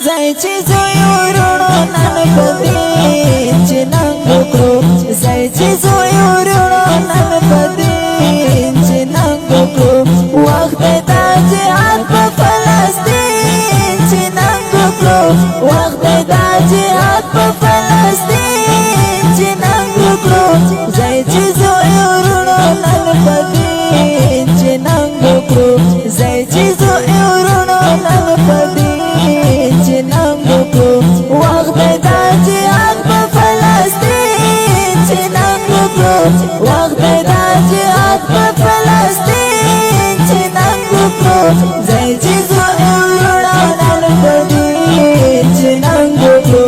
زایچی زویورونو نن پدې چې ننګ وکړو زایچی زویورونو نن پدې چې ننګ وکړو وخت د جهاد په فلسطین چې ننګ وکړو وخت د جهاد په فلسطین چې ننګ وکړو زایچی زویورونو نن پدې چې ننګ وکړو زایچی زویورونو نن پدې وقت دا جهاد په فلسطین چې ننګ وکړو وقت دا جهاد په فلسطین چې ننګ وکړو زایچی زویورونو نن پدې چې ننګ وکړو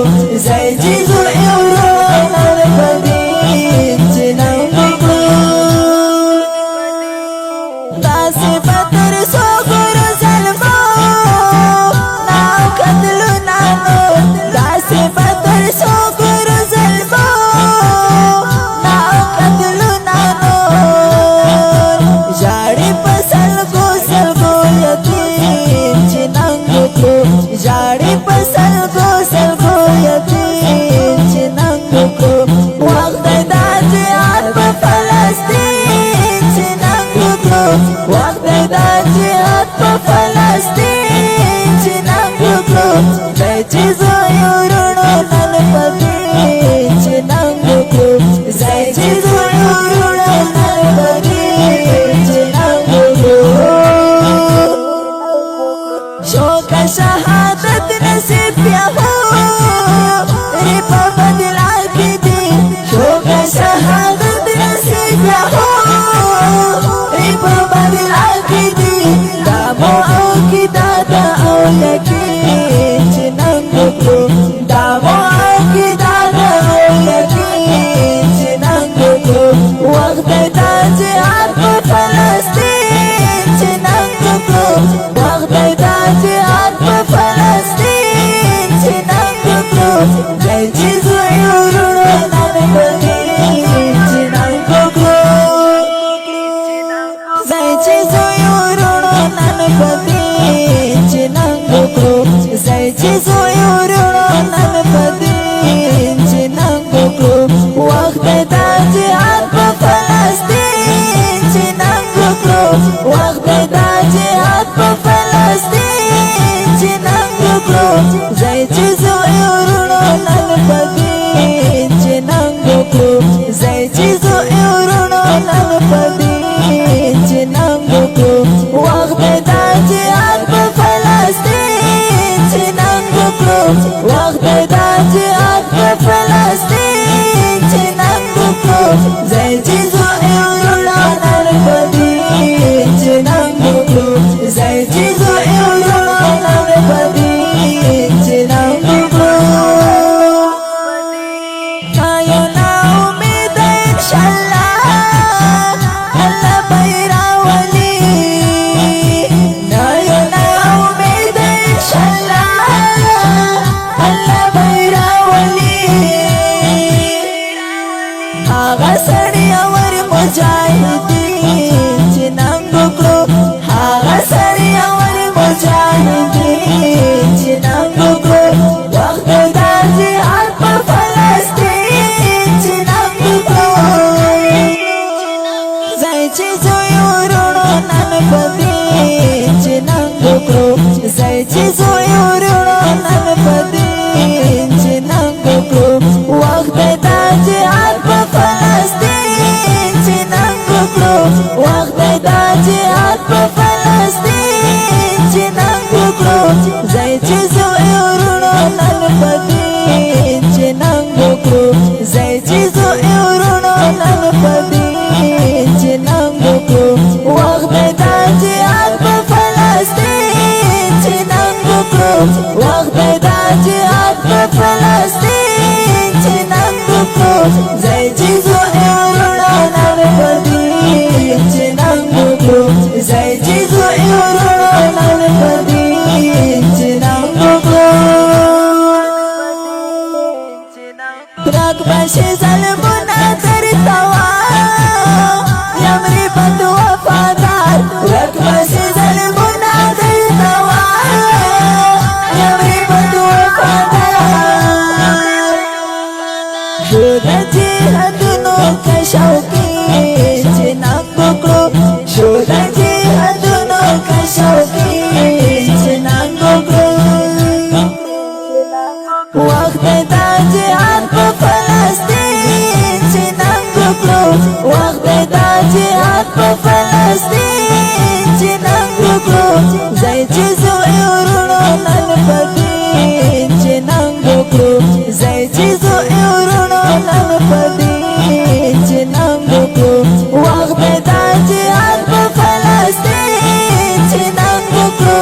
زایچی زویورونو نن پدې چې ننګ وکړو داسې به تر څو ګورو ظلمو جاڑی پسل کو سل کو یتیم چې ننګ وکړو وخت دا جهاد په فلسطین چې ننګ وکړو وخت دا جهاد په فلسطین چې ننګ وکړو زایچی زویورونو نن پدې چې ننګ وکړو زایچی زویورونو نن پدې چې ننګ وکړو شوق شهادت نصیب بیا ہو ریپا بدلا کی دی شوق شهادت نصیب بیا ہو ریپا بدلا کی دی دامو او کی دادا او یقین چې ننګ وکړو دامو او کی دادا او یقین چې ننګ وکړو وخت دا جهاد په فلسطین چې ننګ وکړو وخت دا جهاد په فلسطین چې ننګ وکړو زایچی زویورونو نن پدې چې ننګ وکړو زایچی زویورونو نن پدې چې ننګ وکړو زایچی زویورونو نن پدې چې ننګ وکړو وخت دا جهاد په فلسطین چې ننګ وکړو وخت دا جهاد په فلسطین چې ننګ وکړو زایچی زویورونو نن پدې چې ننګ وکړو زایچی زویورونو نن پدې چې ننګ وکړو وخت دا جهاد په فلسطین چې ننګ وکړو وخت دا جهاد په فلسطین چې ننګ وکړو زایچی زویورونو نن پدې چې ننګ وکړو زایچی زویورونو نن پدې چې ننګ وکړو نا امید انشاءالله الله به راولي نا امید انشاءالله الله به راولي هغه سړی اور مجاهدین چې ننګ وکړو هغه سړی اور مجاهدین چې ننګ وکړو وخت دا جهاد په فلسطین چې ننګ وکړو زایچی زویورونو نن پدې چې ننګ وکړو زایچی زویورونو نن پدې چې ننګ وکړو وخت دا جهاد په فلسطین چې ننګ وکړو وخت دا جهاد په فلسطین چې ننګ وکړو زایچی زویورونو نن پدې چې ننګ وکړو زایچی زویورونو نن پدې چې ننګ وکړو وخت دا جهاد په فلسطین چې ننګ وکړو وخت دا جهاد په فلسطین چې ننګ وکړو زایچی زویورونو نن پدې چې ننګ وکړو زایچی زویورونو نن پدې چې ننګ وکړو برک بشي ظلمونه تر توا یمری بند وفادار برک بشي ظلمونه تر توا شوقي جنان بکړو شو د جهادونو که شوقي جنان بکړو وخت د جهاد په فلسطین جنان بکړو وخت د جهاد په فلسطین جنان بکړو زای چې زو ورونو نن پدین جنان بکړو زای چې زو ورونو نن پدین جنان بکړو وخت د جهاد په فلسطین جنان بکړو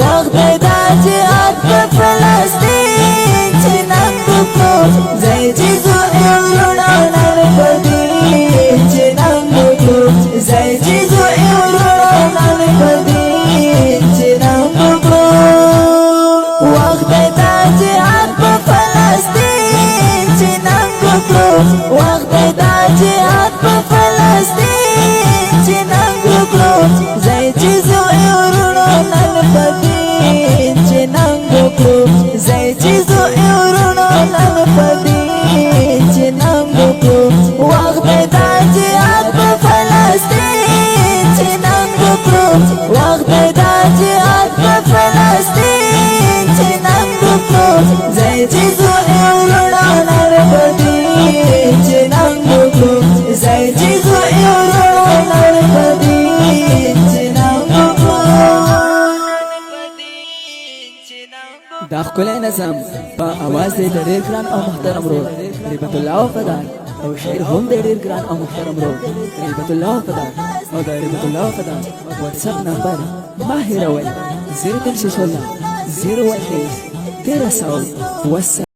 وخت د جهاد په فلسطین جنان بکړو زای چې زو ورونو نن پدین جنان بکړو زای چې زو ورونو نن پدین جنان بکړو وخت د جهاد په فلسطین جنان بکړو وخت د جهاد په فلسطین جنان بکړو زای چې زو ورونو نن پدین جنان بکړو زای چې زو ورونو نن پدین جنان بکړو وخت د جهاد په فلسطین جنان بکړو وخت د جهاد په فلسطین جنان بکړو زای چې زو ورونو نن پدین جنان بکړو زای چې زو ورونو نن پدین جنان بکړو دا ښکلی نظم په اواز دی د ډېر ګران او محترم رود هیبت الله وفادار او شعر هم دی ډېر ګران او محترم رود هیبت الله وفادار او د هیبت الله وفادار واتساپ نمبر مه هېروئ 03 0 13 13 والسلام